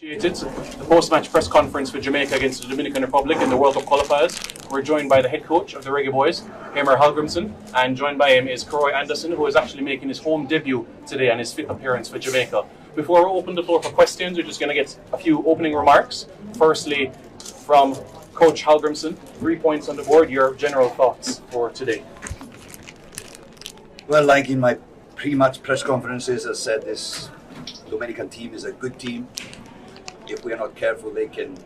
Initiated the post-match press conference for Jamaica against the Dominican Republic in the World Cup qualifiers. We're joined by the head coach of the Reggae Boys, Hemer Hallgrimsson, and joined by him is Karoy Anderson, who is actually making his home debut today and his fifth appearance for Jamaica. Before we open the floor for questions, we're just going to get a few opening remarks. Firstly, from Coach Hallgrimsson, 3 points on the board. Your general thoughts for today? Well, like in my pre-match press conferences, I said this Dominican team is a good team. If we are not careful, they can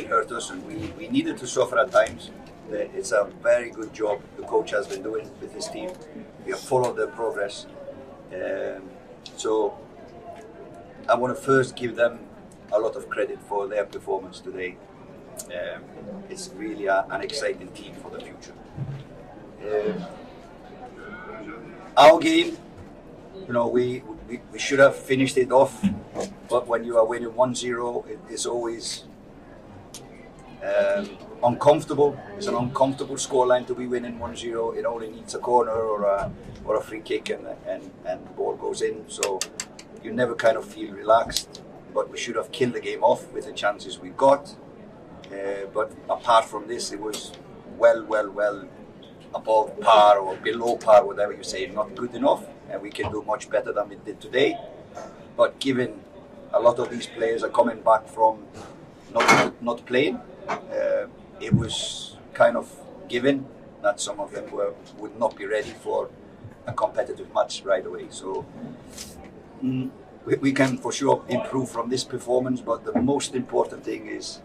hurt us, and we needed to suffer at times. It's a very good job the coach has been doing with his team. We have followed their progress. So I want to first give them a lot of credit for their performance today. It's really an exciting team for the future. Our game, we should have finished it off, but when you are winning 1-0, it's always uncomfortable. It's an uncomfortable scoreline to be winning 1-0. It only needs a corner or a free kick and the ball goes in. So you never kind of feel relaxed. But we should have killed the game off with the chances we got. But apart from this, it was well above par or below par, whatever you say, not good enough, and we can do much better than we did today. But given a lot of these players are coming back from not playing, it was kind of given that some of them would not be ready for a competitive match right away. So we can for sure improve from this performance, but the most important thing is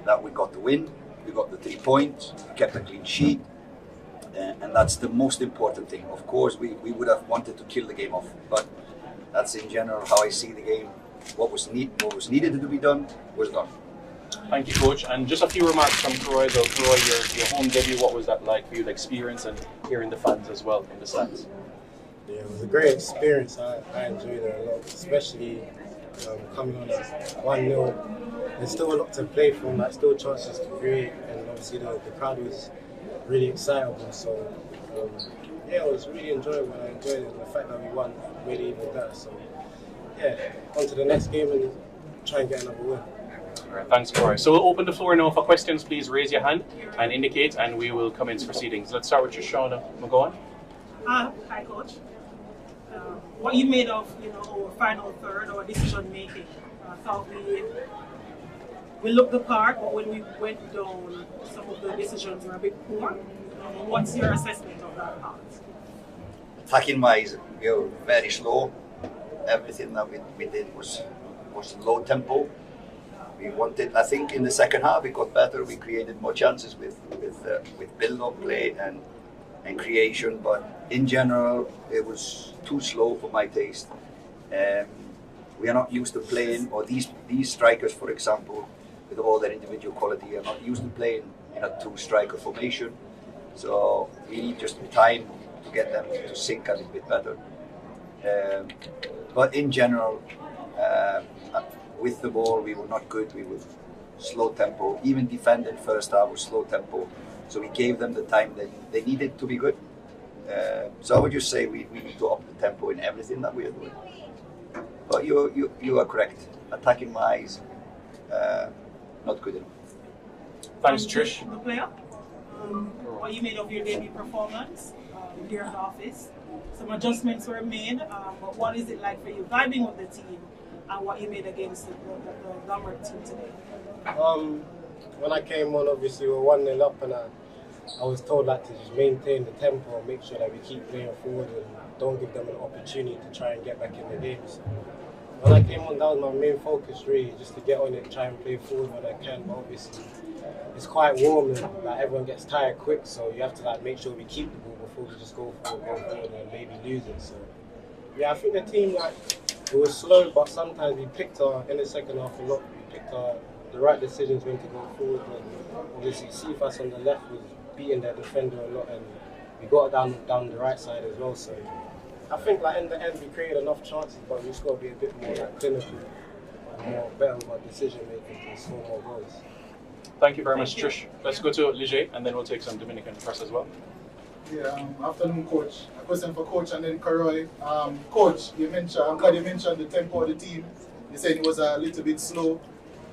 that we got the win, we got the 3 points, we kept a clean sheet. And that's the most important thing. Of course, we would have wanted to kill the game off, but that's in general how I see the game. What was needed to be done was done. Thank you, Coach. And just a few remarks from Karoy. So, Karoy, your home debut, what was that like for you, the experience and hearing the fans as well in the stands? Yeah, it was a great experience. I enjoyed it a lot, especially coming on at 1-0. There's still a lot to play for, like still chances to create, and obviously the crowd was really excitable, so it was really enjoyable, and I enjoyed it, and the fact that we won made it even better. So on to the next game and try and get another win. All right, thanks, Corey. So we'll open the floor now for questions. Please raise your hand and indicate, and we will commence proceedings. Let's start with Shoshana McGowan. Hi, Coach. What you made of our final third, our decision making? I thought we looked the part, but when we went down, some of the decisions were a bit poor. What's your assessment of that part? Attacking wise, we were very slow. Everything that we did was low tempo. We wanted, I think, in the second half it got better. We created more chances with build-up play and creation, but in general it was too slow for my taste. We are not used to playing, or these strikers, for example, with all their individual quality, are not used to playing in a two-striker formation. So we need just time to get them to sync a little bit better. But in general, with the ball, we were not good. We were slow tempo. Even defending first half was slow tempo. So we gave them the time they needed to be good. So I would just say we need to up the tempo in everything that we are doing. But you are correct. Attacking wise, not good enough. Thanks, Trish. The player, what you made of your debut performance here at the office? Some adjustments were made, but what is it like for you vibing with the team and what you made against the Lamert team today? When I came on, obviously we were 1-0 up, and I was told to just maintain the tempo and make sure that we keep playing forward and don't give them an opportunity to try and get back in the game. So when I came on, that was my main focus really, just to get on it, try and play forward when I can. But obviously it's quite warm and everyone gets tired quick, so you have to make sure we keep the ball before we just go forward and maybe lose it. So I think the team it was slow, but sometimes we picked in the second half a lot. We picked the right decisions when to go forward, and obviously Cephas on the left was beating their defender a lot, and we got down the right side as well. So I think in the end we created enough chances, but we just got to be a bit more clinical and more better with our decision making to score more goals. Thank you very much, Trish. Let's go to Lige, and then we'll take some Dominican press as well. Yeah, afternoon, Coach. A question for Coach and then Karoy. Coach, I'm glad you mentioned the tempo of the team. You said he was a little bit slow.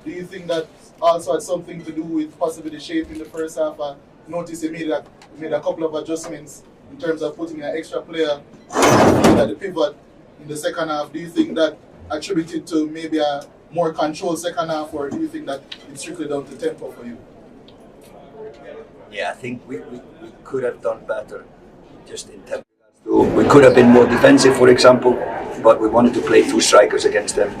Do you think that also had something to do with possibly the shape in the first half? I noticed he made a couple of adjustments in terms of putting an extra player at the pivot in the second half. Do you think that attributed to maybe a more controlled second half, or do you think that it's strictly down to tempo for you? Yeah, I think we could have done better just in tempo. We could have been more defensive, for example, but we wanted to play 2 strikers against them.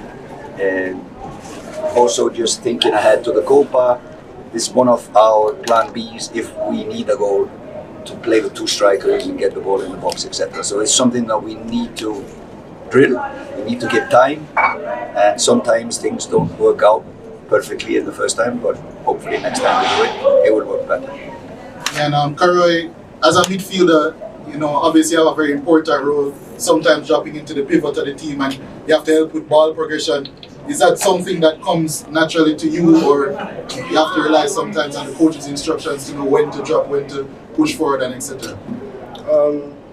Also, just thinking ahead to the Copa, this is one of our plan Bs if we need a goal, to play with 2 strikers and get the ball in the box, etc. So it's something that we need to drill, we need to give time, and sometimes things don't work out perfectly in the first time, but hopefully next time we do it, it will work better. And Karoy, as a midfielder, you know, obviously you have a very important role, sometimes dropping into the pivot of the team, and you have to help with ball progression. Is that something that comes naturally to you, or you have to rely sometimes on the coach's instructions to know when to drop, when to push forward, and etc.?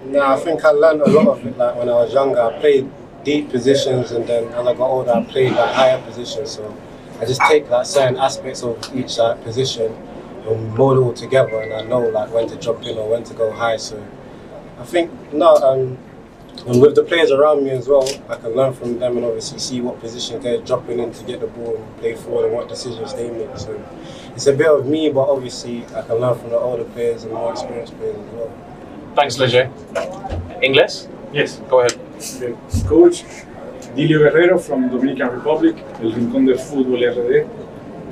No, I think I learned a lot of it. Like when I was younger, I played deep positions, and then as I got older, I played like higher positions. So I just take like certain aspects of each like position and mold it all together, and I know like when to drop in or when to go high. So I think and with the players around me as well, I can learn from them and obviously see what positions they're dropping in to get the ball and play forward and what decisions they make. So it's a bit of me, but obviously I can learn from the older players and more experienced players as well. Thanks, Leger. Ingles? Yes. Go ahead. Okay. Coach, Dilio Guerrero from Dominican Republic, El Rincón del Fútbol RD.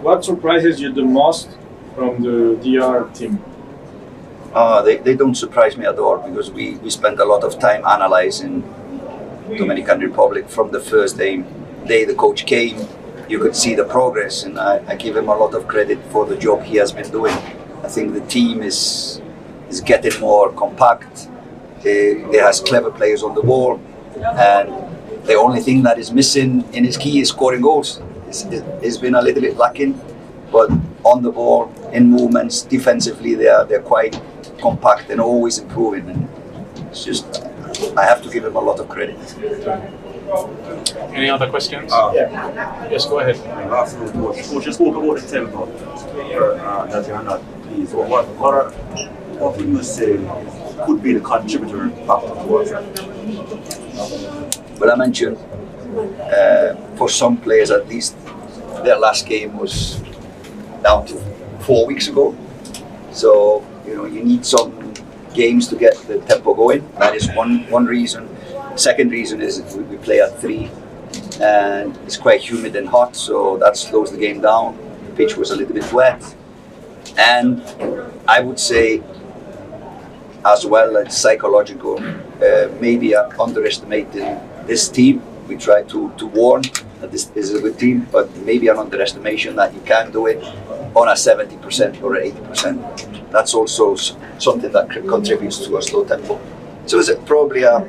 What surprises you the most from the DR team? They don't surprise me at all, because we spent a lot of time analyzing Dominican Republic from the first day the coach came. You could see the progress, and I give him a lot of credit for the job he has been doing. I think the team is getting more compact. They has clever players on the ball, and the only thing that is missing in his key is scoring goals. It's been a little bit lacking, but on the ball, in movements, defensively, they're quite compact and always improving. And it's just, I have to give him a lot of credit. Any other questions? Yeah. Yes, go ahead. Last one, Coach, just spoke about the tempo that you're not pleased. What would you say could be the contributor factor towards that? Well, I mentioned for some players at least, their last game was down to 4 weeks ago. So, you know, you need some games to get the tempo going. That is one reason. Second reason is we play at 3 and it's quite humid and hot, so that slows the game down. The pitch was a little bit wet. And I would say as well as psychological, maybe underestimating this team. We try to warn that this is a good team, but maybe an underestimation that you can do it on a 70% or 80%. That's also something that contributes to a slow tempo. So it's probably a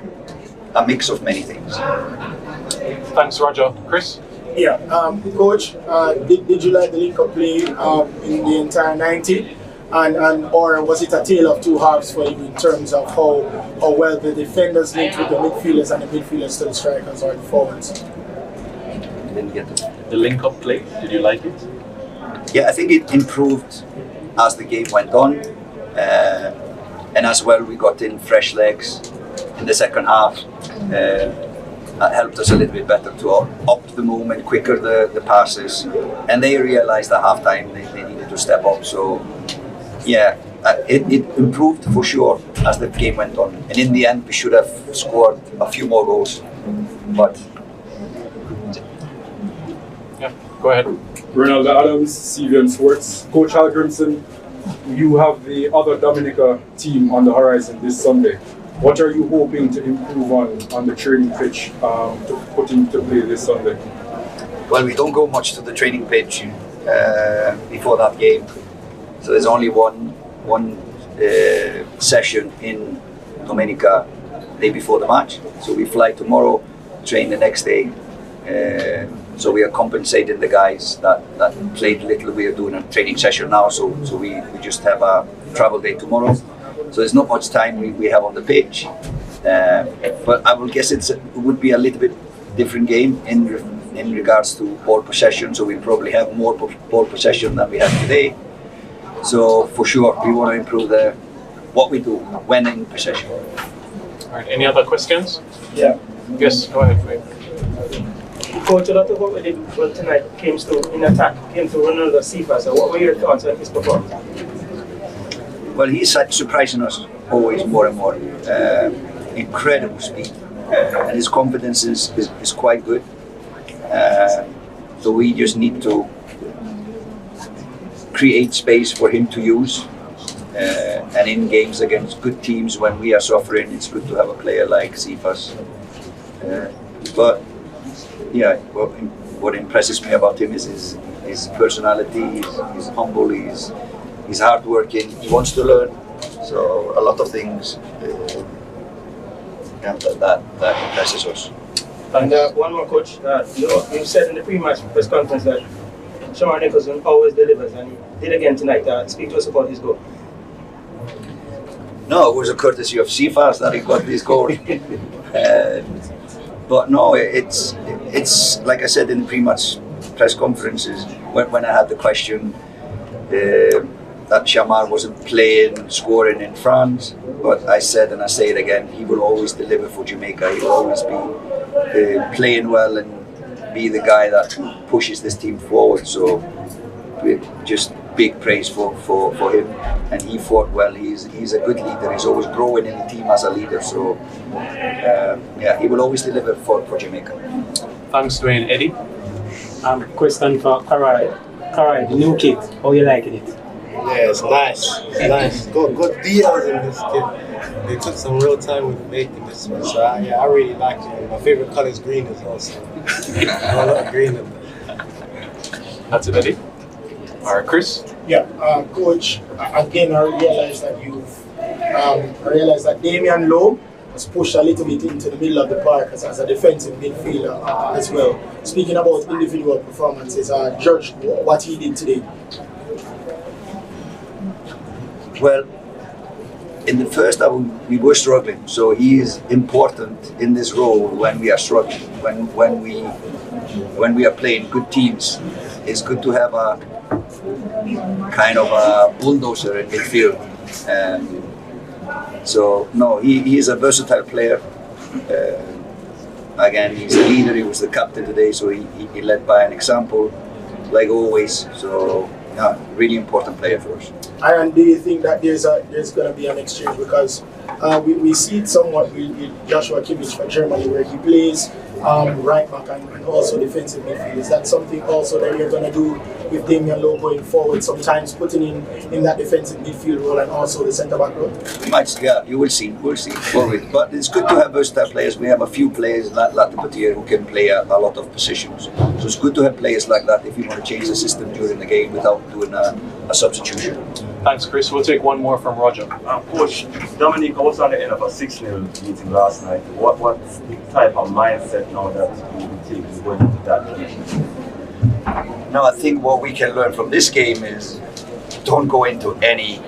mix of many things. Thanks, Roger. Chris? Yeah, Coach, did you like the link-up play in the entire 90? And or was it a tale of two halves for you in terms of how well the defenders linked with the midfielders and the midfielders to the strikers or the forwards? Didn't get it. The link-up play, did you like it? Yeah, I think it improved as the game went on, and as well we got in fresh legs in the second half. That helped us a little bit better to up the movement, quicker the passes, and they realised at half time they needed to step up. So yeah, it improved for sure as the game went on, and in the end we should have scored a few more goals, but yeah, go ahead. Ronald Adams, CVM Sports. Coach Hallgrimsson, you have the other Dominica team on the horizon this Sunday. What are you hoping to improve on the training pitch to put into play this Sunday? well, we don't go much to the training pitch before that game. So there's only one session in Dominica day before the match. So we fly tomorrow, train the next day. So we are compensating the guys that played little. We are doing a training session now, so we just have a travel day tomorrow. So there's not much time we have on the pitch. But I will guess it would be a little bit different game in in regards to ball possession, so we probably have more ball possession than we have today. So for sure, we want to improve what we do when in possession. All right, any other questions? Yeah. Yes, go ahead, Wade. Coach, a lot of what we did well tonight came to Ronaldo Cephas. So what were your thoughts on his performance? Well, he's surprising us always more and more. Incredible speed, and his confidence is quite good. So we just need to create space for him to use. And in games against good teams, when we are suffering, it's good to have a player like Cephas. But yeah, what impresses me about him is his personality. He's humble. He's hardworking. He wants to learn. So a lot of things that impresses us. And one more, Coach. You said in the pre-match press conference that Shamar Nicholson always delivers, and he did again tonight. Speak to us about his goal. No, it was a courtesy of Cephas that he got this goal. But no, it's like I said in the pre-match press conferences when I had the question that Shamar wasn't scoring in France, but I said and I say it again, he will always deliver for Jamaica. He will always be playing well and be the guy that pushes this team forward. So just big praise for him, and he fought well. He's a good leader. He's always growing in the team as a leader. So yeah, he will always deliver for Jamaica. Thanks, Dwayne. Eddie? Question for Karai. Karai, the new kit, how you liking it? Yeah, it's nice. It's nice. Good deals in this kit. They took some real time with making this one. So I really like it. My favorite color is green as well. So a lot of green in there. That's it, Eddie. All right, Chris? Yeah, Coach, again, I realized that Damian Lowe was pushed a little bit into the middle of the park as a defensive midfielder as well. Speaking about individual performances, judge what he did today. Well, in the first half we were struggling, so he is important in this role when we are struggling. When we are playing good teams, it's good to have a kind of a bulldozer in midfield. So no, he is a versatile player. Again, he's a leader. He was the captain today, so he led by an example, like always. So yeah, really important player for us. And do you think that there's going to be an exchange, because we see it somewhat with Joshua Kimmich for Germany, where he plays right back and also defensive midfield. Is that something also that you're going to do with Damian Lowe going forward, sometimes putting in that defensive midfield role and also the centre back role? Yeah, you will see. We'll see. But it's good to have versatile players. We have a few players like Latipatier who can play a lot of positions. So it's good to have players like that if you want to change the system during the game without doing a substitution. Thanks, Chris. We'll take one more from Roger. Coach, Dominica was on the end of a 6-0 meeting last night. What type of mindset now that you will take going into that game? Now, I think what we can learn from this game is don't go into any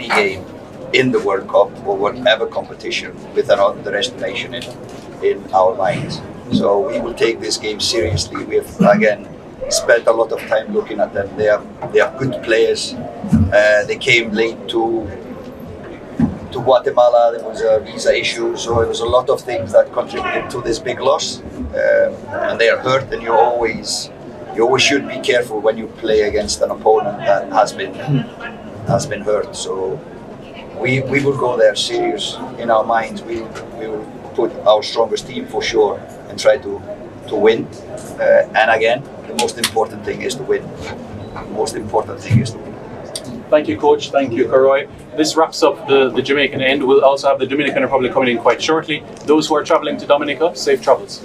game in the World Cup or whatever competition with an underestimation in our minds. So we will take this game seriously. We have again spent a lot of time looking at them. They are good players. They came late to Guatemala. There was a visa issue, so there was a lot of things that contributed to this big loss. And they are hurt, and you always should be careful when you play against an opponent that has been hurt. So we will go there serious in our minds. We will put our strongest team for sure and try to win. And again, the most important thing is to win. Thank you, Coach. Thank you, Karoy. This wraps up the Jamaican end. We'll also have the Dominican Republic coming in quite shortly. Those who are traveling to Dominica, safe travels.